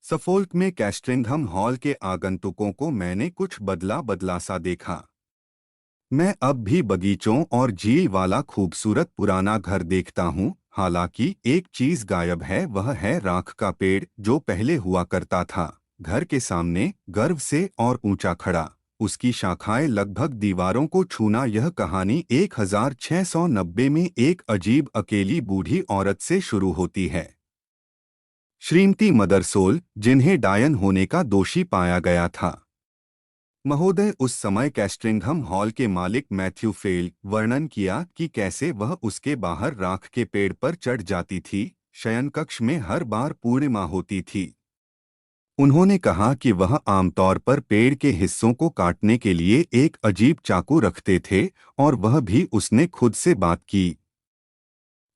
Suffolk में कैस्ट्रिंघम hall के आगंतुकों को मैंने कुछ बदला बदला सा देखा। मैं अब भी बगीचों और झील वाला खूबसूरत पुराना घर देखता हूँ। हालांकि एक चीज गायब है, वह है राख का पेड़ जो पहले हुआ करता था। घर के सामने गर्व से और ऊंचा खड़ा, उसकी शाखाएं लगभग दीवारों को छूना। यह कहानी 1690 में एक अजीब अकेली बूढ़ी औरत से शुरू होती है, श्रीमती मदरसोल, जिन्हें डायन होने का दोषी पाया गया था। महोदय, उस समय कैस्ट्रिंघम हॉल के मालिक मैथ्यू फेल वर्णन किया कि कैसे वह उसके बाहर राख के पेड़ पर चढ़ जाती थी। शयन कक्ष में हर बार पूर्णिमा होती थी। उन्होंने कहा कि वह आमतौर पर पेड़ के हिस्सों को काटने के लिए एक अजीब चाकू रखते थे, और वह भी उसने खुद से बात की।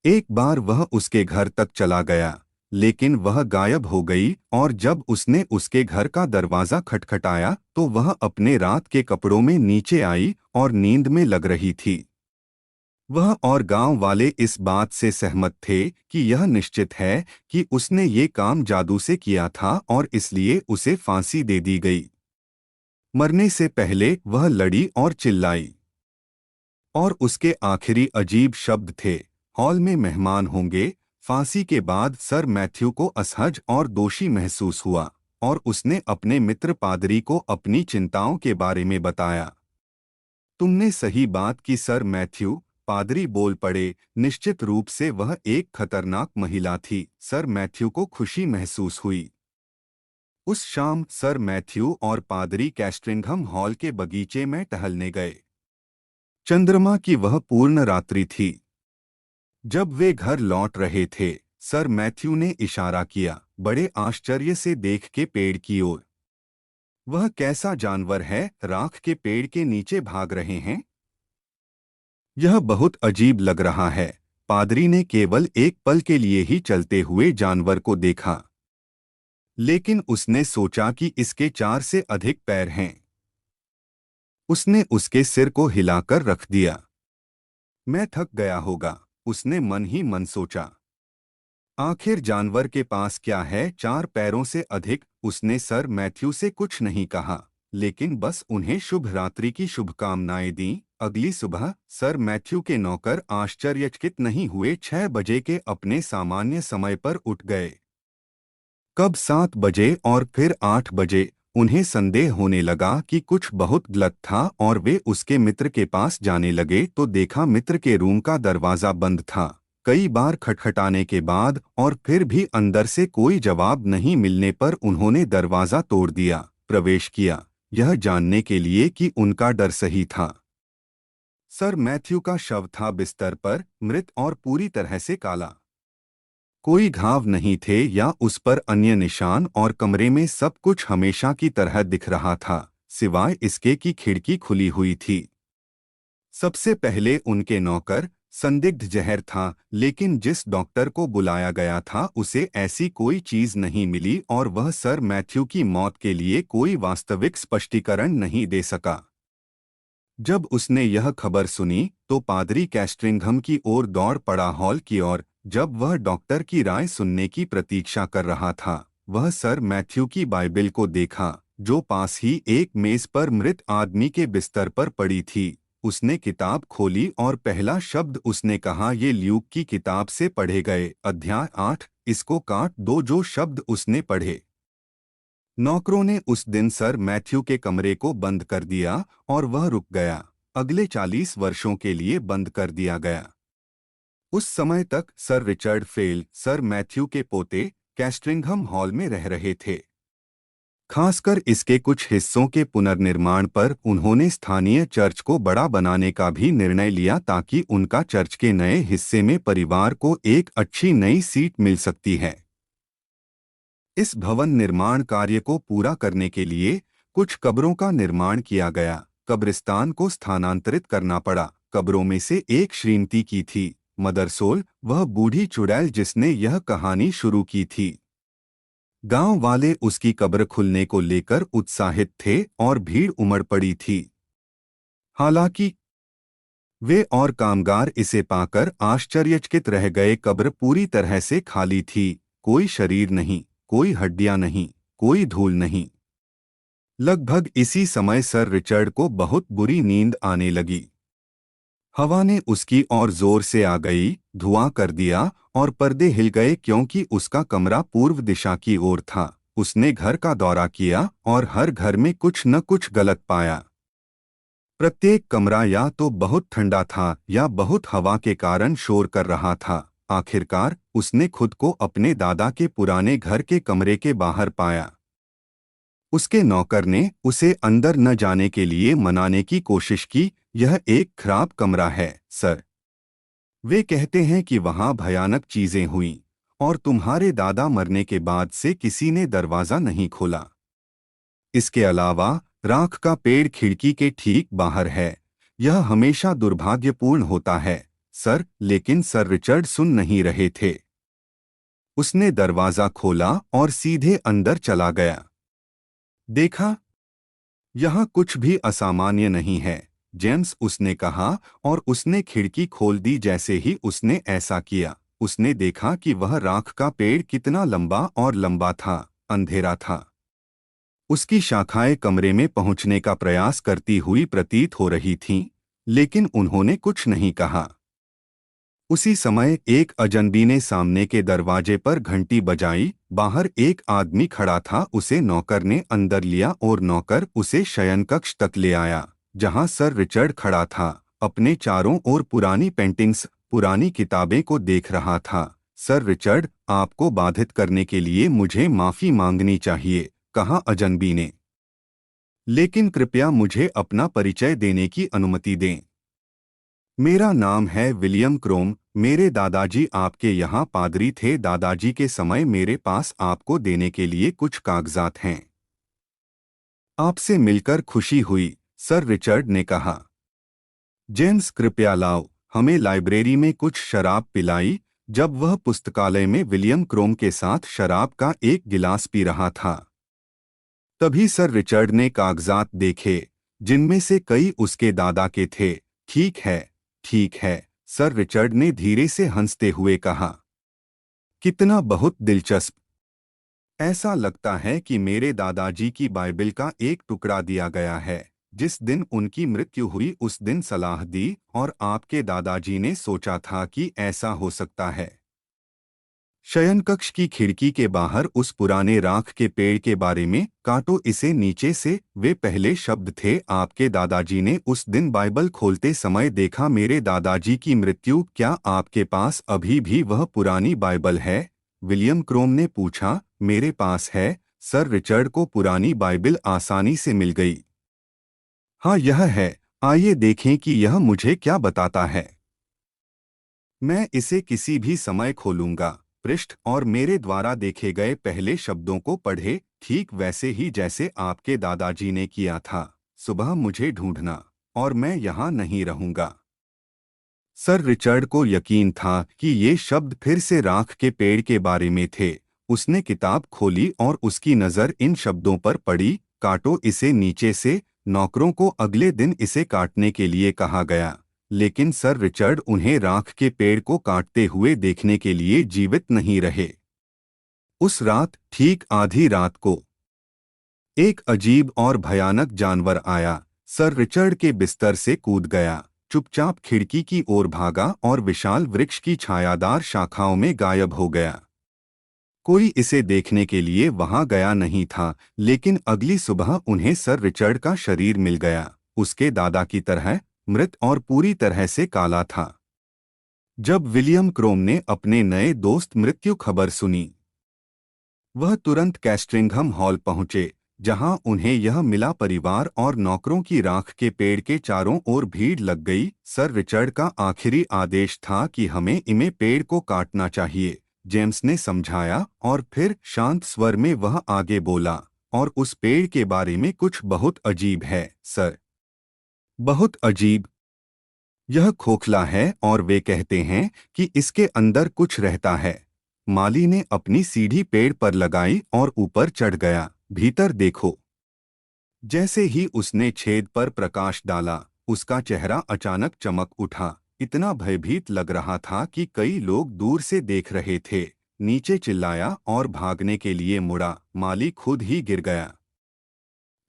एक बार वह उसके घर तक चला गया, लेकिन वह गायब हो गई, और जब उसने उसके घर का दरवाजा खटखटाया तो वह अपने रात के कपड़ों में नीचे आई और नींद में लग रही थी। वह और गांव वाले इस बात से सहमत थे कि यह निश्चित है कि उसने ये काम जादू से किया था, और इसलिए उसे फांसी दे दी गई। मरने से पहले वह लड़ी और चिल्लाई, और उसके आखिरी अजीब शब्द थे, हॉल में मेहमान होंगे। फांसी के बाद सर मैथ्यू को असहज और दोषी महसूस हुआ, और उसने अपने मित्र पादरी को अपनी चिंताओं के बारे में बताया। तुमने सही बात की सर मैथ्यू, पादरी बोल पड़े। निश्चित रूप से वह एक खतरनाक महिला थी। सर मैथ्यू को खुशी महसूस हुई। उस शाम सर मैथ्यू और पादरी कैस्ट्रिंघम हॉल के बगीचे में टहलने गए। चंद्रमा की वह पूर्ण रात्रि थी। जब वे घर लौट रहे थे, सर मैथ्यू ने इशारा किया, बड़े आश्चर्य से देख के पेड़ की ओर। वह कैसा जानवर है, राख के पेड़ के नीचे भाग रहे हैं? यह बहुत अजीब लग रहा है। पादरी ने केवल एक पल के लिए ही चलते हुए जानवर को देखा, लेकिन उसने सोचा कि इसके 4 से अधिक पैर हैं। उसने उसके सिर को हिलाकर रख दिया। मैं थक गया होगा, उसने मन ही मन सोचा। आखिर जानवर के पास क्या है 4 पैरों से अधिक? उसने सर मैथ्यू से कुछ नहीं कहा, लेकिन बस उन्हें शुभ रात्रि की शुभकामनाएं दीं। अगली सुबह सर मैथ्यू के नौकर आश्चर्यचकित नहीं हुए। 6 बजे के अपने सामान्य समय पर उठ गए। कब 7 बजे और फिर 8 बजे? उन्हें संदेह होने लगा कि कुछ बहुत गलत था, और वे उसके मित्र के पास जाने लगे तो देखा मित्र के रूम का दरवाजा बंद था। कई बार खटखटाने के बाद और फिर भी अंदर से कोई जवाब नहीं मिलने पर उन्होंने दरवाजा तोड़ दिया, प्रवेश किया, यह जानने के लिए कि उनका डर सही था। सर मैथ्यू का शव था बिस्तर पर, मृत और पूरी तरह से काला। कोई घाव नहीं थे या उस पर अन्य निशान, और कमरे में सब कुछ हमेशा की तरह दिख रहा था, सिवाय इसके कि खिड़की खुली हुई थी। सबसे पहले उनके नौकर संदिग्ध जहर था, लेकिन जिस डॉक्टर को बुलाया गया था उसे ऐसी कोई चीज नहीं मिली, और वह सर मैथ्यू की मौत के लिए कोई वास्तविक स्पष्टीकरण नहीं दे सका। जब उसने यह खबर सुनी तो पादरी कैस्ट्रिंघम की ओर दौड़ पड़ा हॉल की ओर। जब वह डॉक्टर की राय सुनने की प्रतीक्षा कर रहा था, वह सर मैथ्यू की बाइबिल को देखा, जो पास ही एक मेज पर मृत आदमी के बिस्तर पर पड़ी थी। उसने किताब खोली और पहला शब्द उसने कहा, ये ल्यूक की किताब से पढ़े गए अध्याय 8, इसको काट दो। जो शब्द उसने पढ़े, नौकरों ने उस दिन सर मैथ्यू के कमरे को बंद कर दिया, और वह रुक गया। अगले 40 वर्षों के लिए बंद कर दिया गया। उस समय तक sir Richard fail, sir Matthew के पोते, कैस्ट्रिंघम हॉल में रह रहे थे। खासकर इसके कुछ हिस्सों के पुनर्निर्माण पर उन्होंने स्थानीय चर्च को बड़ा बनाने का भी निर्णय लिया, ताकि उनका चर्च के नए हिस्से में परिवार को एक अच्छी नई सीट मिल सकती है। इस भवन निर्माण कार्य को पूरा करने के लिए कुछ कब्रों का निर्माण किया गया। कब्रिस्तान को स्थानांतरित करना पड़ा। कब्रों में से एक श्रीमती की थी, मदरसोल, वह बूढ़ी चुड़ैल जिसने यह कहानी शुरू की थी। गांव वाले उसकी कब्र खुलने को लेकर उत्साहित थे और भीड़ उमड़ पड़ी थी। हालांकि वे और कामगार इसे पाकर आश्चर्यचकित रह गए। कब्र पूरी तरह से खाली थी, कोई शरीर नहीं, कोई हड्डियां नहीं, कोई धूल नहीं। लगभग इसी समय सर रिचर्ड को बहुत बुरी नींद आने लगी। हवा ने उसकी ओर जोर से आ गई, धुआं कर दिया और पर्दे हिल गए क्योंकि उसका कमरा पूर्व दिशा की ओर था। उसने घर का दौरा किया और हर घर में कुछ न कुछ गलत पाया। प्रत्येक कमरा या तो बहुत ठंडा था या बहुत हवा के कारण शोर कर रहा था। आखिरकार उसने खुद को अपने दादा के पुराने घर के कमरे के बाहर पाया। उसके नौकर ने उसे अंदर न जाने के लिए मनाने की कोशिश की। यह एक खराब कमरा है, सर। वे कहते हैं कि वहां भयानक चीजें हुईं और तुम्हारे दादा मरने के बाद से किसी ने दरवाजा नहीं खोला। इसके अलावा राख का पेड़ खिड़की के ठीक बाहर है। यह हमेशा दुर्भाग्यपूर्ण होता है, सर। लेकिन सर रिचर्ड सुन नहीं रहे थे। उसने दरवाजा खोला और सीधे अंदर चला गया। देखा, यहाँ कुछ भी असामान्य नहीं है, जेम्स, उसने कहा और उसने खिड़की खोल दी। जैसे ही उसने ऐसा किया, उसने देखा कि वह राख का पेड़ कितना लंबा और लंबा था। अंधेरा था। उसकी शाखाएं कमरे में पहुंचने का प्रयास करती हुई प्रतीत हो रही थीं, लेकिन उन्होंने कुछ नहीं कहा। उसी समय एक अजनबी ने सामने के दरवाजे पर घंटी बजाई। बाहर एक आदमी खड़ा था। उसे नौकर ने अंदर लिया और नौकर उसे शयनकक्ष तक ले आया, जहां सर रिचर्ड खड़ा था, अपने चारों ओर पुरानी पेंटिंग्स, पुरानी किताबें को देख रहा था। सर रिचर्ड, आपको बाधित करने के लिए मुझे माफी मांगनी चाहिए, कहा अजनबी ने। लेकिन कृपया मुझे अपना परिचय देने की अनुमति दें। मेरा नाम है विलियम क्रोम। मेरे दादाजी आपके यहाँ पादरी थे। दादाजी के समय मेरे पास आपको देने के लिए कुछ कागजात हैं। आपसे मिलकर खुशी हुई, सर रिचर्ड ने कहा। जेम्स, कृपया लाओ। हमें लाइब्रेरी में कुछ शराब पिलाई। जब वह पुस्तकालय में विलियम क्रोम के साथ शराब का एक गिलास पी रहा था, तभी सर रिचर्ड ने कागजात देखे, जिनमें से कई उसके दादा के थे। ठीक है, ठीक है, सर रिचर्ड ने धीरे से हंसते हुए कहा। कितना बहुत दिलचस्प। ऐसा लगता है कि मेरे दादाजी की बाइबिल का एक टुकड़ा दिया गया है। जिस दिन उनकी मृत्यु हुई उस दिन सलाह दी और आपके दादाजी ने सोचा था कि ऐसा हो सकता है। शयनकक्ष की खिड़की के बाहर उस पुराने राख के पेड़ के बारे में, काटो इसे नीचे से, वे पहले शब्द थे आपके दादाजी ने उस दिन बाइबल खोलते समय देखा। मेरे दादाजी की मृत्यु, क्या आपके पास अभी भी वह पुरानी बाइबल है? विलियम क्रोम ने पूछा। मेरे पास है, सर रिचर्ड को पुरानी बाइबल आसानी से मिल गई। हाँ, यह है। आइए देखें कि यह मुझे क्या बताता है। मैं इसे किसी भी समय खोलूंगा। पृष्ठ और मेरे द्वारा देखे गए पहले शब्दों को पढ़े, ठीक वैसे ही जैसे आपके दादाजी ने किया था। सुबह मुझे ढूंढना और मैं यहाँ नहीं रहूंगा। सर रिचर्ड को यकीन था कि ये शब्द फिर से राख के पेड़ के बारे में थे। उसने किताब खोली और उसकी नज़र इन शब्दों पर पड़ी। काटो इसे नीचे से। नौकरों को अगले दिन इसे काटने के लिए कहा गया, लेकिन सर रिचर्ड उन्हें राख के पेड़ को काटते हुए देखने के लिए जीवित नहीं रहे। उस रात, ठीक आधी रात को, एक अजीब और भयानक जानवर आया। सर रिचर्ड के बिस्तर से कूद गया, चुपचाप खिड़की की ओर भागा और विशाल वृक्ष की छायादार शाखाओं में गायब हो गया। कोई इसे देखने के लिए वहां गया नहीं था, लेकिन अगली सुबह उन्हें सर रिचर्ड का शरीर मिल गया, उसके दादा की तरह, मृत और पूरी तरह से काला था। जब विलियम क्रोम ने अपने नए दोस्त मृत्यु खबर सुनी, वह तुरंत कैस्ट्रिंघम हॉल पहुंचे, जहां उन्हें यह मिला। परिवार और नौकरों की राख के पेड़ के चारों ओर भीड़ लग गई। सर रिचर्ड का आखिरी आदेश था कि हमें इमे पेड़ को काटना चाहिए, जेम्स ने समझाया, और फिर शांत स्वर में वह आगे बोला, और उस पेड़ के बारे में कुछ बहुत अजीब है, सर। बहुत अजीब। यह खोखला है और वे कहते हैं कि इसके अंदर कुछ रहता है। माली ने अपनी सीढ़ी पेड़ पर लगाई और ऊपर चढ़ गया। भीतर देखो। जैसे ही उसने छेद पर प्रकाश डाला, उसका चेहरा अचानक चमक उठा। इतना भयभीत लग रहा था कि कई लोग दूर से देख रहे थे। नीचे चिल्लाया और भागने के लिए मुड़ा। माली खुद ही गिर गया,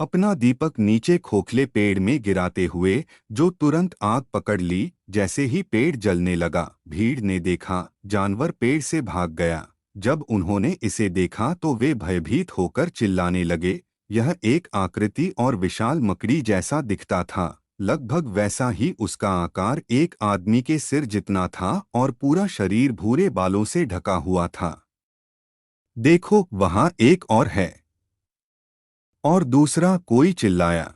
अपना दीपक नीचे खोखले पेड़ में गिराते हुए, जो तुरंत आग पकड़ ली। जैसे ही पेड़ जलने लगा, भीड़ ने देखा जानवर पेड़ से भाग गया। जब उन्होंने इसे देखा तो वे भयभीत होकर चिल्लाने लगे। यह एक आकृति और विशाल मकड़ी जैसा दिखता था, लगभग वैसा ही उसका आकार एक आदमी के सिर जितना था और पूरा शरीर भूरे बालों से ढका हुआ था। देखो, वहाँ एक और है। और दूसरा कोई चिल्लाया।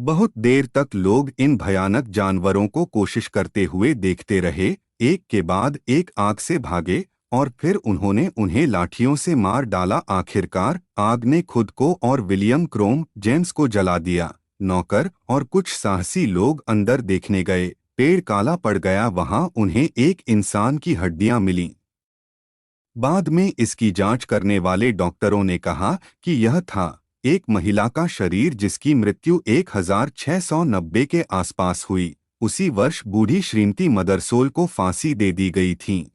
बहुत देर तक लोग इन भयानक जानवरों को कोशिश करते हुए देखते रहे। एक के बाद एक आग से भागे और फिर उन्होंने उन्हें लाठियों से मार डाला। आखिरकार आग ने खुद को और विलियम क्रोम जेम्स को जला दिया। नौकर और कुछ साहसी लोग अंदर देखने गए। पेड़ काला पड़ गया। वहां उन्हें एक इंसान की हड्डियां मिलीं। बाद में इसकी जांच करने वाले डॉक्टरों ने कहा कि यह था एक महिला का शरीर जिसकी मृत्यु 1690 के आसपास हुई। उसी वर्ष बूढ़ी श्रीमती मदरसोल को फांसी दे दी गई थी।